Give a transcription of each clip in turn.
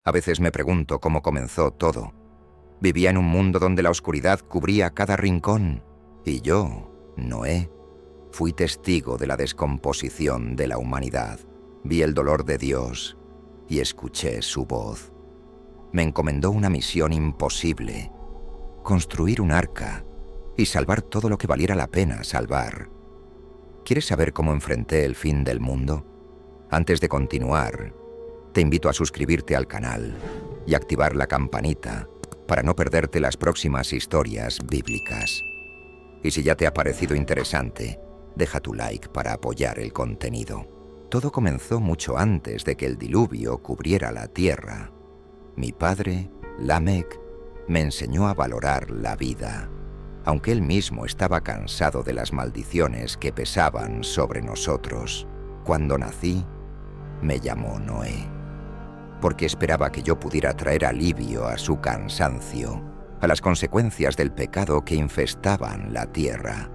A veces me pregunto cómo comenzó todo. Vivía en un mundo donde la oscuridad cubría cada rincón, y yo, Noé, fui testigo de la descomposición de la humanidad. Vi el dolor de Dios y escuché su voz. Me encomendó una misión imposible: construir un arca y salvar todo lo que valiera la pena salvar. ¿Quieres saber cómo enfrenté el fin del mundo? Antes de continuar, te invito a suscribirte al canal y activar la campanita para no perderte las próximas historias bíblicas. Y si ya te ha parecido interesante, deja tu like para apoyar el contenido. Todo comenzó mucho antes de que el diluvio cubriera la tierra. Mi padre, Lamec, me enseñó a valorar la vida, aunque él mismo estaba cansado de las maldiciones que pesaban sobre nosotros. Cuando nací, me llamó Noé, porque esperaba que yo pudiera traer alivio a su cansancio, a las consecuencias del pecado que infestaban la tierra.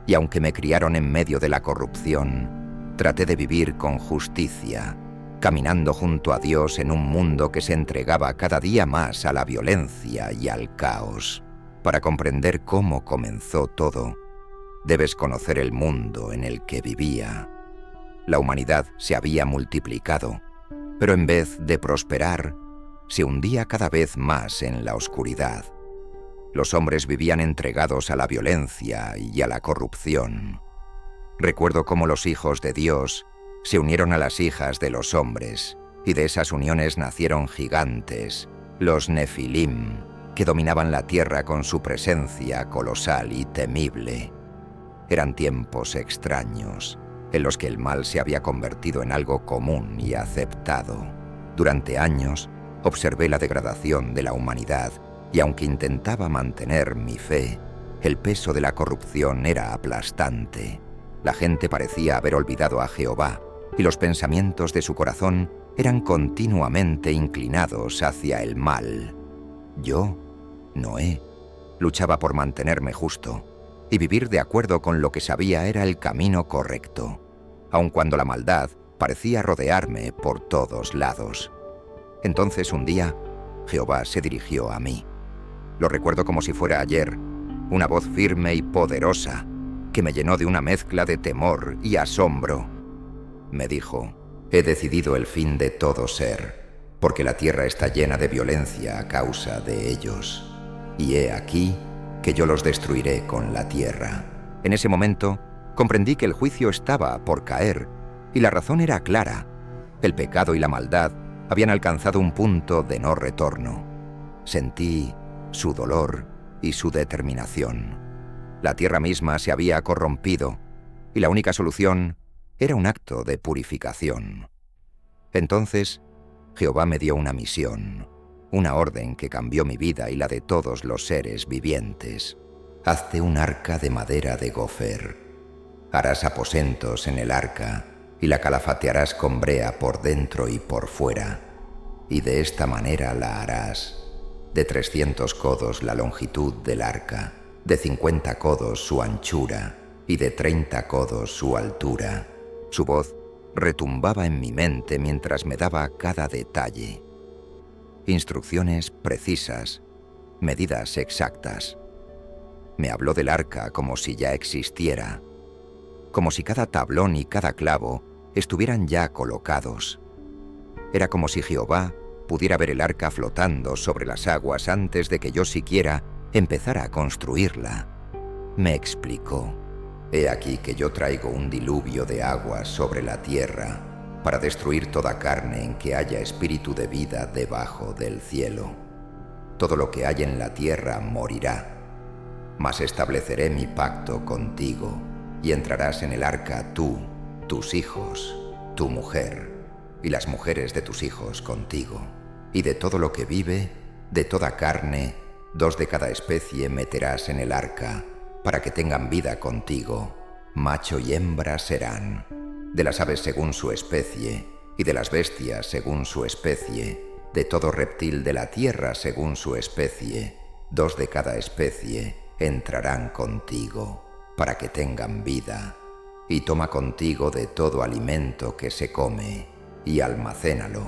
Y aunque me criaron en medio de la corrupción, traté de vivir con justicia, caminando junto a Dios en un mundo que se entregaba cada día más a la violencia y al caos. Para comprender cómo comenzó todo, debes conocer el mundo en el que vivía. La humanidad se había multiplicado, pero en vez de prosperar, se hundía cada vez más en la oscuridad. Los hombres vivían entregados a la violencia y a la corrupción. Recuerdo cómo los hijos de Dios se unieron a las hijas de los hombres, y de esas uniones nacieron gigantes, los Nefilim, que dominaban la tierra con su presencia colosal y temible. Eran tiempos extraños, en los que el mal se había convertido en algo común y aceptado. Durante años, observé la degradación de la humanidad, y aunque intentaba mantener mi fe, el peso de la corrupción era aplastante. La gente parecía haber olvidado a Jehová, y los pensamientos de su corazón eran continuamente inclinados hacia el mal. Yo, Noé, luchaba por mantenerme justo, y vivir de acuerdo con lo que sabía era el camino correcto, aun cuando la maldad parecía rodearme por todos lados. Entonces un día, Jehová se dirigió a mí. Lo recuerdo como si fuera ayer, una voz firme y poderosa que me llenó de una mezcla de temor y asombro. Me dijo: «He decidido el fin de todo ser, porque la tierra está llena de violencia a causa de ellos. Y he aquí que yo los destruiré con la tierra». En ese momento, comprendí que el juicio estaba por caer, y la razón era clara. El pecado y la maldad habían alcanzado un punto de no retorno. Sentí su dolor y su determinación. La tierra misma se había corrompido, y la única solución era un acto de purificación. Entonces, Jehová me dio una misión, una orden que cambió mi vida y la de todos los seres vivientes. «Hazte un arca de madera de gofer. Harás aposentos en el arca y la calafatearás con brea por dentro y por fuera, y de esta manera la harás: de 300 codos la longitud del arca, de 50 codos su anchura y de 30 codos su altura». Su voz retumbaba en mi mente mientras me daba cada detalle. Instrucciones precisas, medidas exactas. Me habló del arca como si ya existiera, como si cada tablón y cada clavo estuvieran ya colocados. Era como si Jehová pudiera ver el arca flotando sobre las aguas antes de que yo siquiera empezara a construirla. Me explicó: «He aquí que yo traigo un diluvio de aguas sobre la tierra para destruir toda carne en que haya espíritu de vida debajo del cielo. Todo lo que hay en la tierra morirá. Mas estableceré mi pacto contigo, y entrarás en el arca tú, tus hijos, tu mujer, y las mujeres de tus hijos contigo. Y de todo lo que vive, de toda carne, 2 de cada especie meterás en el arca, para que tengan vida contigo. Macho y hembra serán, de las aves según su especie, y de las bestias según su especie, de todo reptil de la tierra según su especie. 2 de cada especie entrarán contigo, para que tengan vida. Y toma contigo de todo alimento que se come, y almacénalo,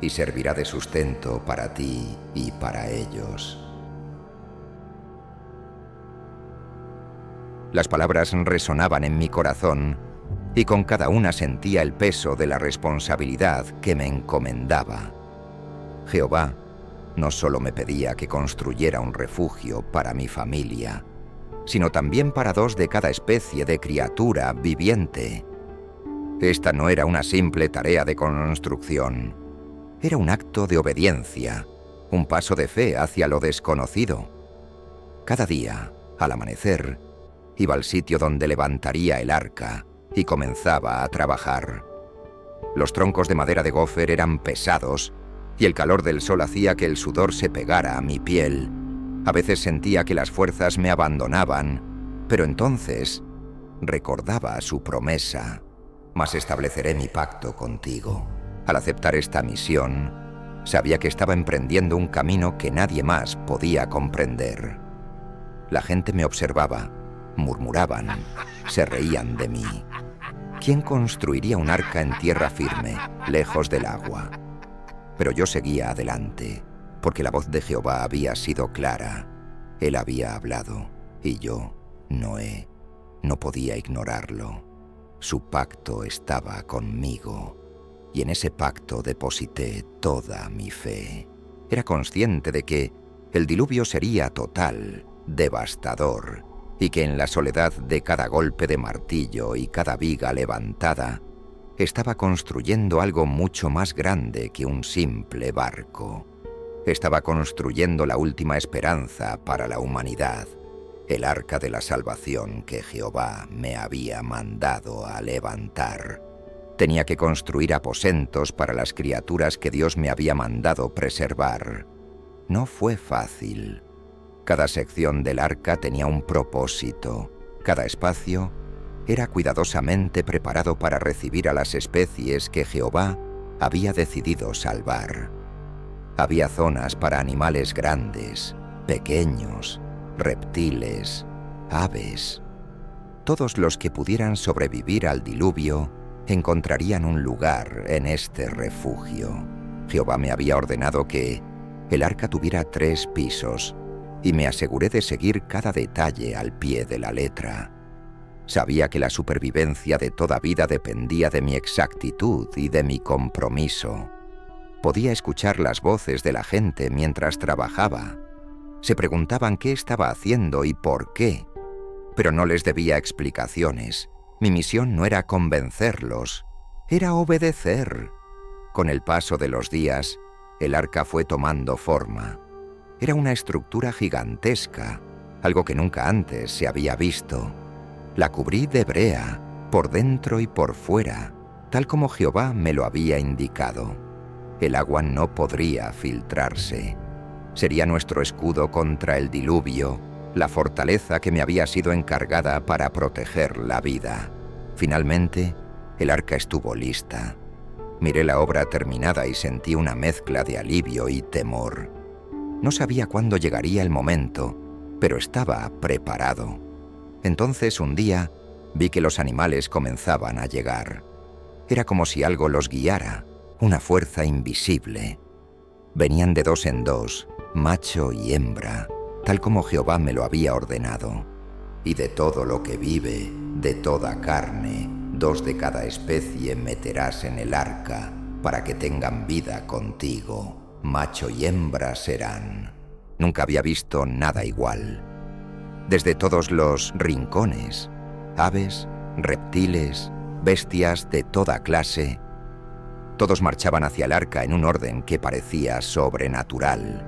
y servirá de sustento para ti y para ellos. Las palabras resonaban en mi corazón y con cada una sentía el peso de la responsabilidad que me encomendaba. Jehová no solo me pedía que construyera un refugio para mi familia, sino también para 2 de cada especie de criatura viviente. Esta no era una simple tarea de construcción, era un acto de obediencia, un paso de fe hacia lo desconocido. Cada día, al amanecer, iba al sitio donde levantaría el arca y comenzaba a trabajar. Los troncos de madera de gofer eran pesados y el calor del sol hacía que el sudor se pegara a mi piel. A veces sentía que las fuerzas me abandonaban, pero entonces recordaba su promesa: «Mas estableceré mi pacto contigo». Al aceptar esta misión, sabía que estaba emprendiendo un camino que nadie más podía comprender. La gente me observaba, murmuraban, se reían de mí. ¿Quién construiría un arca en tierra firme, lejos del agua? Pero yo seguía adelante, porque la voz de Jehová había sido clara. Él había hablado, y yo, Noé, no podía ignorarlo. Su pacto estaba conmigo, y en ese pacto deposité toda mi fe. Era consciente de que el diluvio sería total, devastador, y que en la soledad de cada golpe de martillo y cada viga levantada, estaba construyendo algo mucho más grande que un simple barco. Estaba construyendo la última esperanza para la humanidad, el arca de la salvación que Jehová me había mandado a levantar. Tenía que construir aposentos para las criaturas que Dios me había mandado preservar. No fue fácil. Cada sección del arca tenía un propósito. Cada espacio era cuidadosamente preparado para recibir a las especies que Jehová había decidido salvar. Había zonas para animales grandes, pequeños, reptiles, aves. Todos los que pudieran sobrevivir al diluvio encontrarían un lugar en este refugio. Jehová me había ordenado que el arca tuviera 3 pisos, y me aseguré de seguir cada detalle al pie de la letra. Sabía que la supervivencia de toda vida dependía de mi exactitud y de mi compromiso. Podía escuchar las voces de la gente mientras trabajaba. Se preguntaban qué estaba haciendo y por qué, pero no les debía explicaciones. Mi misión no era convencerlos, era obedecer. Con el paso de los días, el arca fue tomando forma. Era una estructura gigantesca, algo que nunca antes se había visto. La cubrí de brea, por dentro y por fuera, tal como Jehová me lo había indicado. El agua no podría filtrarse. Sería nuestro escudo contra el diluvio, la fortaleza que me había sido encargada para proteger la vida. Finalmente, el arca estuvo lista. Miré la obra terminada y sentí una mezcla de alivio y temor. No sabía cuándo llegaría el momento, pero estaba preparado. Entonces un día vi que los animales comenzaban a llegar. Era como si algo los guiara, una fuerza invisible. Venían de 2 en 2, macho y hembra, tal como Jehová me lo había ordenado. Y de todo lo que vive, de toda carne, 2 de cada especie meterás en el arca, para que tengan vida contigo. Macho y hembra serán. Nunca había visto nada igual. Desde todos los rincones, aves, reptiles, bestias de toda clase, todos marchaban hacia el arca en un orden que parecía sobrenatural.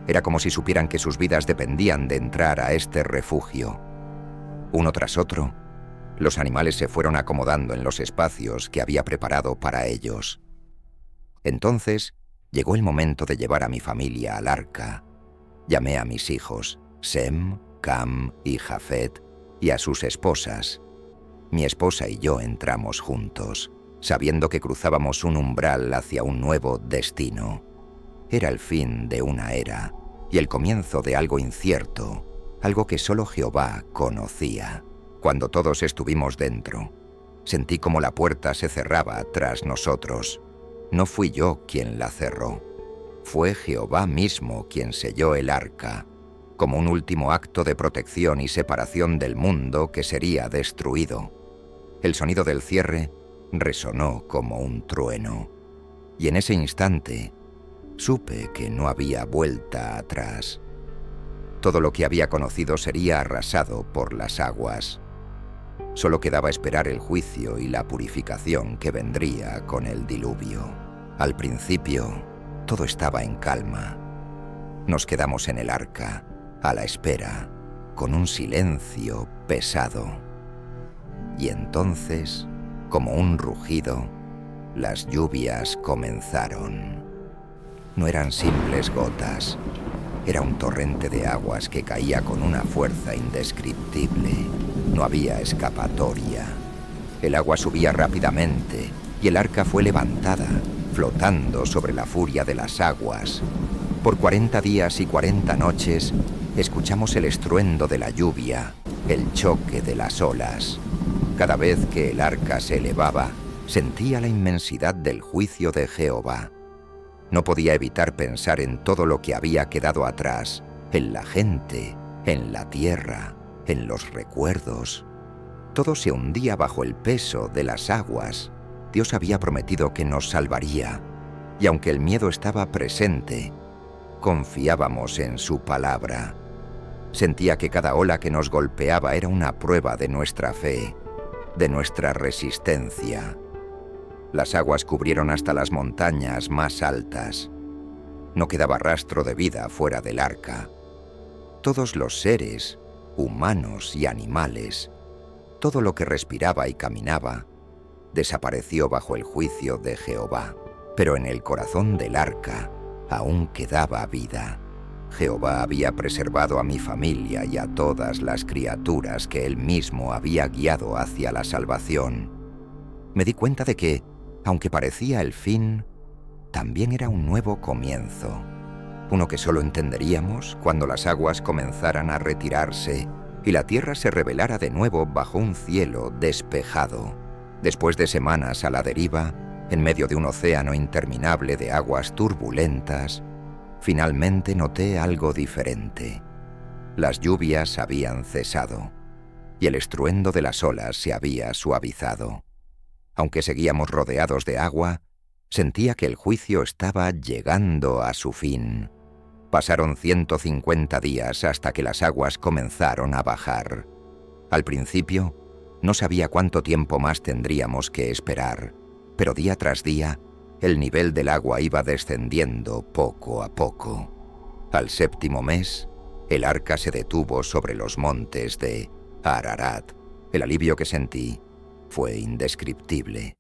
Era como si supieran que sus vidas dependían de entrar a este refugio. Uno tras otro, los animales se fueron acomodando en los espacios que había preparado para ellos. Entonces llegó el momento de llevar a mi familia al arca. Llamé a mis hijos, Sem, Cam y Jafet, y a sus esposas. Mi esposa y yo entramos juntos, sabiendo que cruzábamos un umbral hacia un nuevo destino. Era el fin de una era y el comienzo de algo incierto, algo que solo Jehová conocía. Cuando todos estuvimos dentro, sentí como la puerta se cerraba tras nosotros. No fui yo quien la cerró. Fue Jehová mismo quien selló el arca, como un último acto de protección y separación del mundo que sería destruido. El sonido del cierre resonó como un trueno, y en ese instante supe que no había vuelta atrás. Todo lo que había conocido sería arrasado por las aguas. Solo quedaba esperar el juicio y la purificación que vendría con el diluvio. Al principio, todo estaba en calma. Nos quedamos en el arca, a la espera, con un silencio pesado. Y entonces, como un rugido, las lluvias comenzaron. No eran simples gotas. Era un torrente de aguas que caía con una fuerza indescriptible. No había escapatoria. El agua subía rápidamente y el arca fue levantada, flotando sobre la furia de las aguas. Por 40 días y 40 noches escuchamos el estruendo de la lluvia, el choque de las olas. Cada vez que el arca se elevaba, sentía la inmensidad del juicio de Jehová. No podía evitar pensar en todo lo que había quedado atrás, en la gente, en la tierra, en los recuerdos. Todo se hundía bajo el peso de las aguas. Dios había prometido que nos salvaría, y aunque el miedo estaba presente, confiábamos en su palabra. Sentía que cada ola que nos golpeaba era una prueba de nuestra fe, de nuestra resistencia. Las aguas cubrieron hasta las montañas más altas. No quedaba rastro de vida fuera del arca. Todos los seres, humanos y animales, todo lo que respiraba y caminaba, desapareció bajo el juicio de Jehová. Pero en el corazón del arca aún quedaba vida. Jehová había preservado a mi familia y a todas las criaturas que Él mismo había guiado hacia la salvación. Me di cuenta de que, aunque parecía el fin, también era un nuevo comienzo, uno que solo entenderíamos cuando las aguas comenzaran a retirarse y la tierra se revelara de nuevo bajo un cielo despejado. Después de semanas a la deriva, en medio de un océano interminable de aguas turbulentas, finalmente noté algo diferente. Las lluvias habían cesado y el estruendo de las olas se había suavizado. Aunque seguíamos rodeados de agua, sentía que el juicio estaba llegando a su fin. Pasaron 150 días hasta que las aguas comenzaron a bajar. Al principio, no sabía cuánto tiempo más tendríamos que esperar, pero día tras día, el nivel del agua iba descendiendo poco a poco. Al 7º mes, el arca se detuvo sobre los montes de Ararat. El alivio que sentí fue indescriptible,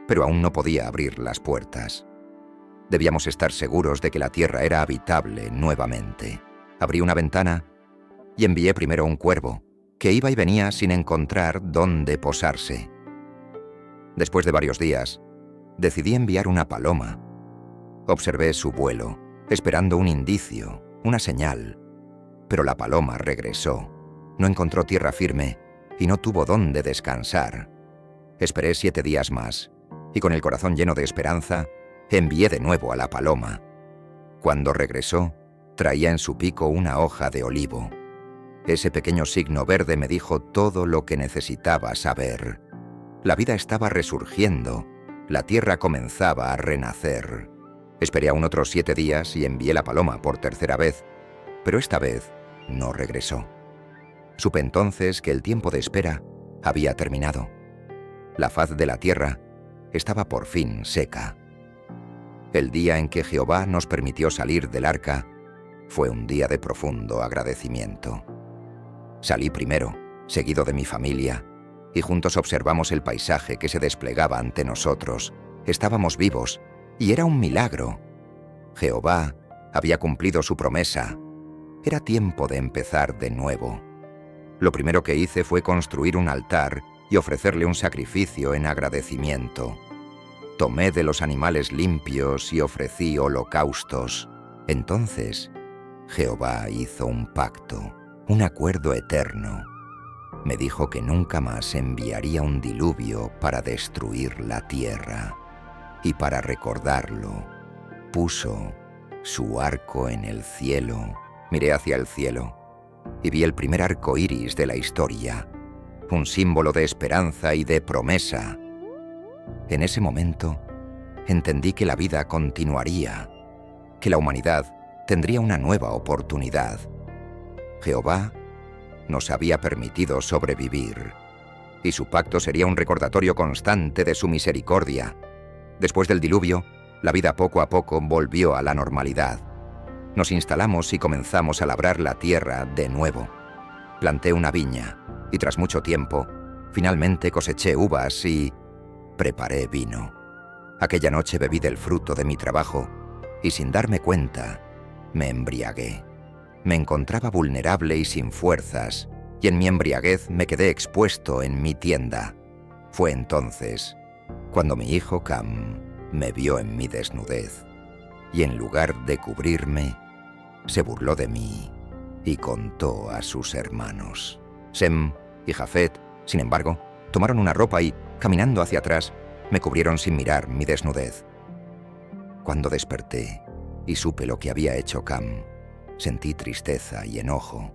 pero aún no podía abrir las puertas. Debíamos estar seguros de que la tierra era habitable nuevamente. Abrí una ventana y envié primero un cuervo, que iba y venía sin encontrar dónde posarse. Después de varios días, decidí enviar una paloma. Observé su vuelo, esperando un indicio, una señal, pero la paloma regresó. No encontró tierra firme y no tuvo dónde descansar. Esperé 7 días más, y con el corazón lleno de esperanza, envié de nuevo a la paloma. Cuando regresó, traía en su pico una hoja de olivo. Ese pequeño signo verde me dijo todo lo que necesitaba saber. La vida estaba resurgiendo, la tierra comenzaba a renacer. Esperé aún otros 7 días y envié la paloma por 3ª vez, pero esta vez no regresó. Supe entonces que el tiempo de espera había terminado. La faz de la tierra estaba por fin seca. El día en que Jehová nos permitió salir del arca fue un día de profundo agradecimiento. Salí primero, seguido de mi familia, y juntos observamos el paisaje que se desplegaba ante nosotros. Estábamos vivos, y era un milagro. Jehová había cumplido su promesa. Era tiempo de empezar de nuevo. Lo primero que hice fue construir un altar y ofrecerle un sacrificio en agradecimiento. Tomé de los animales limpios y ofrecí holocaustos. Entonces, Jehová hizo un pacto, un acuerdo eterno. Me dijo que nunca más enviaría un diluvio para destruir la tierra. y para recordarlo, puso su arco en el cielo. Miré hacia el cielo y vi el primer arco iris de la historia, un símbolo de esperanza y de promesa. En ese momento, entendí que la vida continuaría, que la humanidad tendría una nueva oportunidad. Jehová nos había permitido sobrevivir, y su pacto sería un recordatorio constante de su misericordia. Después del diluvio, la vida poco a poco volvió a la normalidad. Nos instalamos y comenzamos a labrar la tierra de nuevo. Planté una viña, y tras mucho tiempo, finalmente coseché uvas y preparé vino. Aquella noche bebí del fruto de mi trabajo, y sin darme cuenta, me embriagué. Me encontraba vulnerable y sin fuerzas, y en mi embriaguez me quedé expuesto en mi tienda. Fue entonces cuando mi hijo Cam me vio en mi desnudez, y en lugar de cubrirme, se burló de mí y contó a sus hermanos. Sem y Jafet, sin embargo, tomaron una ropa y, caminando hacia atrás, me cubrieron sin mirar mi desnudez. Cuando desperté y supe lo que había hecho Cam, sentí tristeza y enojo.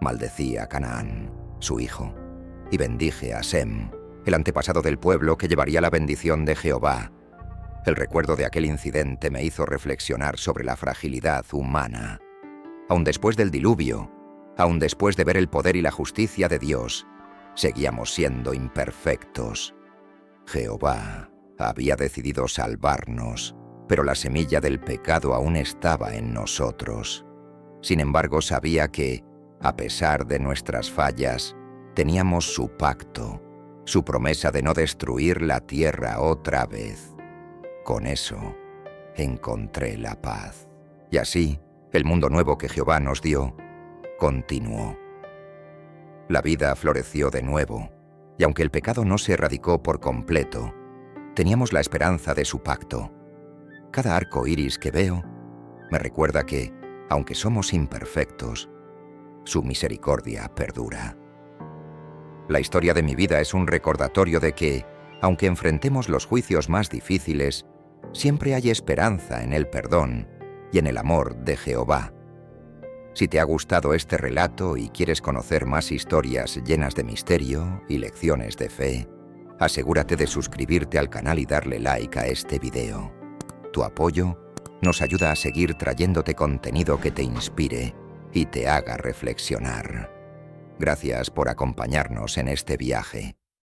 Maldecí a Canaán, su hijo, y bendije a Sem, el antepasado del pueblo que llevaría la bendición de Jehová. El recuerdo de aquel incidente me hizo reflexionar sobre la fragilidad humana. Aun después del diluvio, aun después de ver el poder y la justicia de Dios, seguíamos siendo imperfectos. Jehová había decidido salvarnos, pero la semilla del pecado aún estaba en nosotros. Sin embargo, sabía que, a pesar de nuestras fallas, teníamos su pacto, su promesa de no destruir la tierra otra vez. Con eso, encontré la paz. Y así, el mundo nuevo que Jehová nos dio, continuó. La vida floreció de nuevo, y aunque el pecado no se erradicó por completo, teníamos la esperanza de su pacto. Cada arco iris que veo me recuerda que, aunque somos imperfectos, su misericordia perdura. La historia de mi vida es un recordatorio de que, aunque enfrentemos los juicios más difíciles, siempre hay esperanza en el perdón y en el amor de Jehová. Si te ha gustado este relato y quieres conocer más historias llenas de misterio y lecciones de fe, asegúrate de suscribirte al canal y darle like a este video. Tu apoyo nos ayuda a seguir trayéndote contenido que te inspire y te haga reflexionar. Gracias por acompañarnos en este viaje.